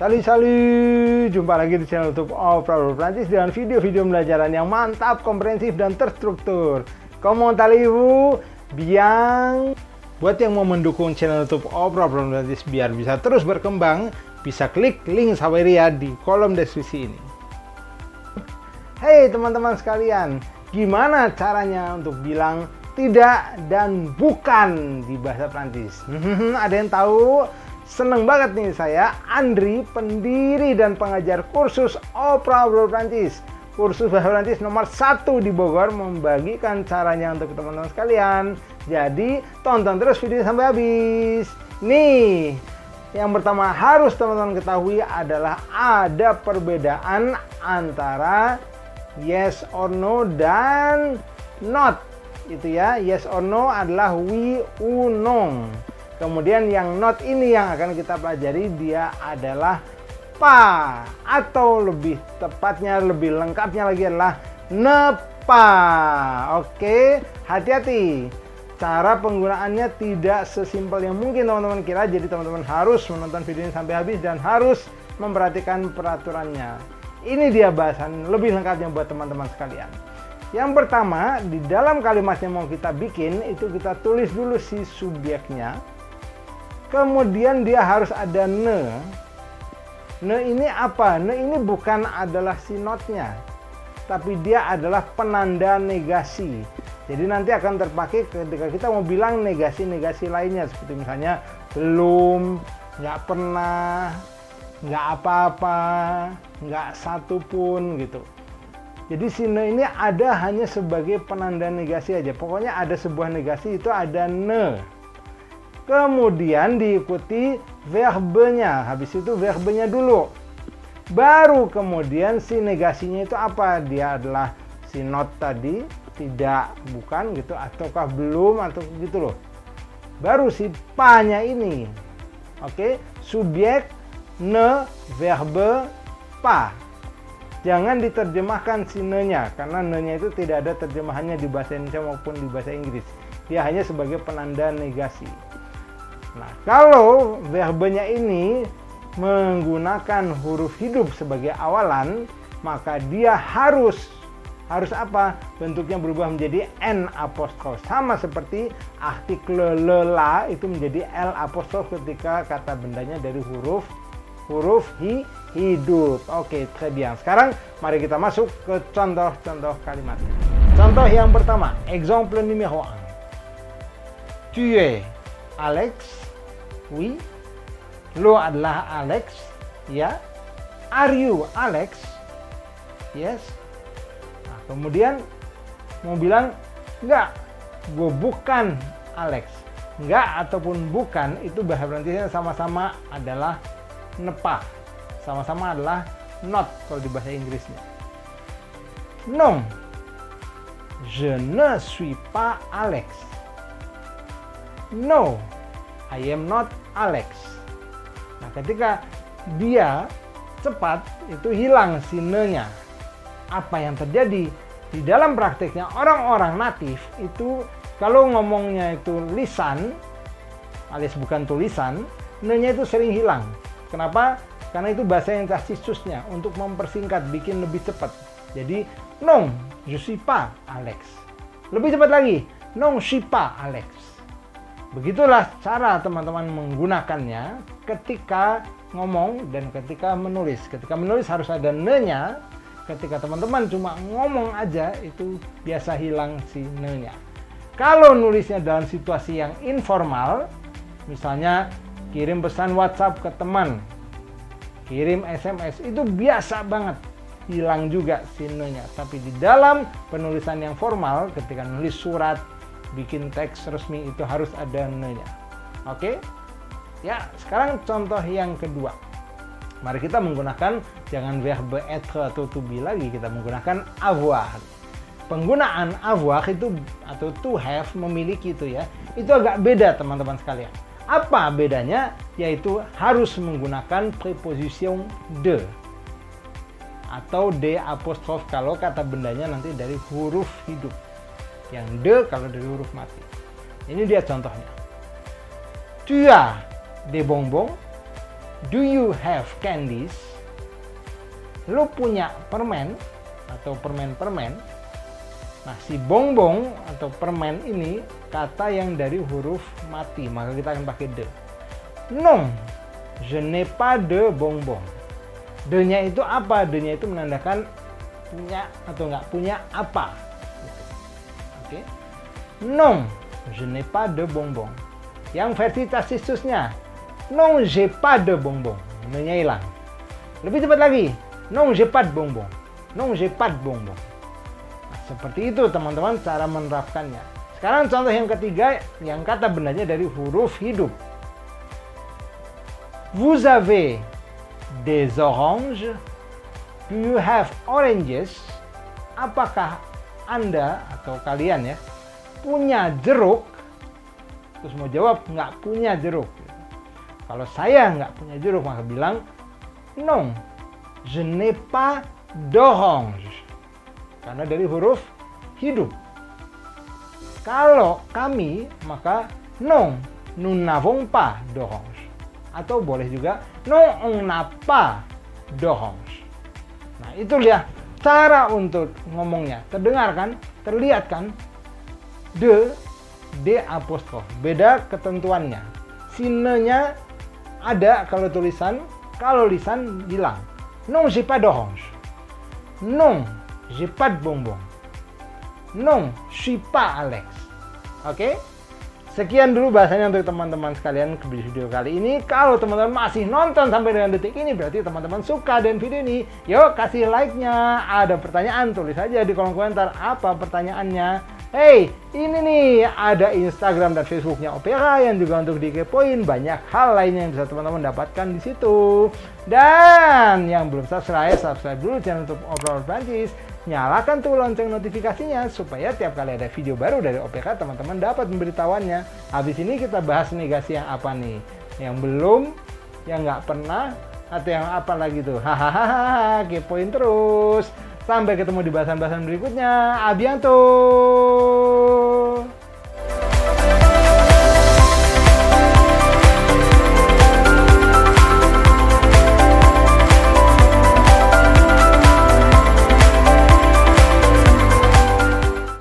Salut, jumpa lagi di channel YouTube Oprah Prancis dengan video-video pembelajaran yang mantap, komprehensif, dan terstruktur. Comment allez-vous? Bien. Buat yang mau mendukung channel YouTube Oprah Prancis biar bisa terus berkembang, bisa klik link Saweria di kolom deskripsi ini. Hey teman-teman sekalian, gimana caranya untuk bilang tidak dan bukan di bahasa Prancis? Ada yang tahu? Seneng banget nih saya, Andri, pendiri dan pengajar kursus Oprah Prancis. Kursus bahasa Prancis nomor 1 di Bogor, membagikan caranya untuk teman-teman sekalian. Jadi tonton terus video sampai habis. Nih, yang pertama harus teman-teman ketahui adalah ada perbedaan antara yes or no dan not. Itu ya, yes or no adalah oui ou non. Kemudian yang not ini yang akan kita pelajari, dia adalah pa, atau lebih tepatnya, lebih lengkapnya lagi adalah ne pas. Oke, hati-hati. Cara penggunaannya tidak sesimpel yang mungkin teman-teman kira. Jadi teman-teman harus menonton video ini sampai habis dan harus memperhatikan peraturannya. Ini dia bahasan lebih lengkapnya buat teman-teman sekalian. Yang pertama, di dalam kalimat yang mau kita bikin, itu kita tulis dulu si subjeknya. Kemudian dia harus ada ne. Ne ini apa? Ne ini bukan adalah si notnya, tapi dia adalah penanda negasi. Jadi nanti akan terpakai ketika kita mau bilang negasi-negasi lainnya, seperti misalnya belum, nggak pernah, nggak apa-apa, nggak satupun gitu. Jadi si ne ini ada hanya sebagai penanda negasi aja. Pokoknya ada sebuah negasi itu ada ne. Kemudian diikuti verbenya. Habis itu verbenya dulu. Baru kemudian si negasinya itu apa? Dia adalah si not tadi, tidak, bukan gitu, ataukah belum, atau gitu loh. Baru si pa-nya ini. Oke, subjek, ne, verbe, pa. Jangan diterjemahkan si ne-nya, karena ne-nya itu tidak ada terjemahannya di bahasa Indonesia maupun di bahasa Inggris. Dia hanya sebagai penanda negasi. Nah, kalau verbenya ini menggunakan huruf hidup sebagai awalan, maka dia harus apa? Bentuknya berubah menjadi n apostrof. Sama seperti artikel lela itu menjadi l apostrof ketika kata bendanya dari huruf hidup. Oke, très bien. Sekarang mari kita masuk ke contoh-contoh kalimat. Contoh yang pertama, exemple numéro 1. Tu es Alex? Oui. Lo adalah Alex? Ya. Are you Alex? Yes. Nah, kemudian mau bilang enggak, gue bukan Alex. Enggak ataupun bukan itu bahasa Prancisnya sama-sama adalah ne pas. Sama-sama adalah not kalau di bahasa Inggrisnya. Non. Je ne suis pas Alex. No. I am not Alex. Nah, ketika dia cepat, itu hilang si ne-nya. Apa yang terjadi? Di dalam prakteknya orang-orang natif itu kalau ngomongnya itu lisan, alias bukan tulisan, ne-nya itu sering hilang. Kenapa? Karena itu bahasa interstisusnya untuk mempersingkat, bikin lebih cepat. Jadi, non, je suis pas Alex. Lebih cepat lagi, non, je suis pas Alex. Begitulah cara teman-teman menggunakannya ketika ngomong dan ketika menulis. Ketika menulis harus ada ne-nya. Ketika teman-teman cuma ngomong aja, itu biasa hilang si ne-nya. Kalau nulisnya dalam situasi yang informal, misalnya kirim pesan WhatsApp ke teman, kirim SMS, itu biasa banget hilang juga si ne-nya. Tapi di dalam penulisan yang formal, ketika nulis surat, bikin teks resmi, itu harus ada ne-nya. Oke? Ya, sekarang contoh yang kedua. Mari kita menggunakan jangan verbe être atau to be lagi, kita menggunakan avoir. Penggunaan avoir itu atau to have, memiliki itu ya, itu agak beda teman-teman sekalian. Apa bedanya? Yaitu harus menggunakan preposition de atau de apostrof kalau kata bendanya nanti dari huruf hidup. Yang de kalau dari huruf mati. Ini dia contohnya. Tu as des bonbons? Do you have candies? Lu punya permen atau permen-permen? Nah, si bonbon atau permen ini kata yang dari huruf mati, maka kita akan pakai de. Non, je n'ai pas de bonbon. De-nya itu apa? De-nya itu menandakan punya atau nggak punya apa. Oke. Non, je n'ai pas de bonbon. Yang versi tasisusnya, non, j'ai pas de bonbon. Ne-nya hilang. Lebih cepat lagi, non, j'ai pas de bonbon. Non, j'ai pas de bonbon. Nah, seperti itu teman-teman cara menerapkannya. Sekarang contoh yang ketiga, yang kata benarnya dari huruf hidup. Vous avez des oranges? Do you have oranges? Apakah Anda atau kalian ya punya jeruk? Terus mau jawab nggak punya jeruk. Kalau saya nggak punya jeruk maka bilang non, je n'ai pas d'orange. Karena dari huruf hidup. Kalau kami maka non, nous n'avons pas d'orange. Atau boleh juga non, on n'a pas d'orange. Nah, itu dia cara untuk ngomongnya. Terdengar kan? Terlihat kan? D apostrof. Beda ketentuannya. Sinenya ada kalau tulisan, kalau lisan hilang. Non, j'ai pas d'orange. Non, j'ai pas de bonbon. Non, je suis pas Alex. Oke? Sekian dulu bahasanya untuk teman-teman sekalian ke video kali ini. Kalau teman-teman masih nonton sampai dengan detik ini, berarti teman-teman suka dengan video ini. Yuk kasih like-nya. Ada pertanyaan, tulis aja di kolom komentar apa pertanyaannya. Hey, ini nih ada Instagram dan Facebooknya Opera yang juga untuk dikepoin. Banyak hal lainnya yang bisa teman-teman dapatkan di situ. Dan yang belum subscribe dulu channel YouTube Opera Prancis. Nyalakan tuh lonceng notifikasinya supaya tiap kali ada video baru dari OPK teman-teman dapat memberitahuannya. Habis ini kita bahas negasi yang apa nih? Yang belum, yang nggak pernah, atau yang apa lagi tuh? Hahaha, kepoin terus. Sampai ketemu di bahasan-bahasan berikutnya. A bientôt!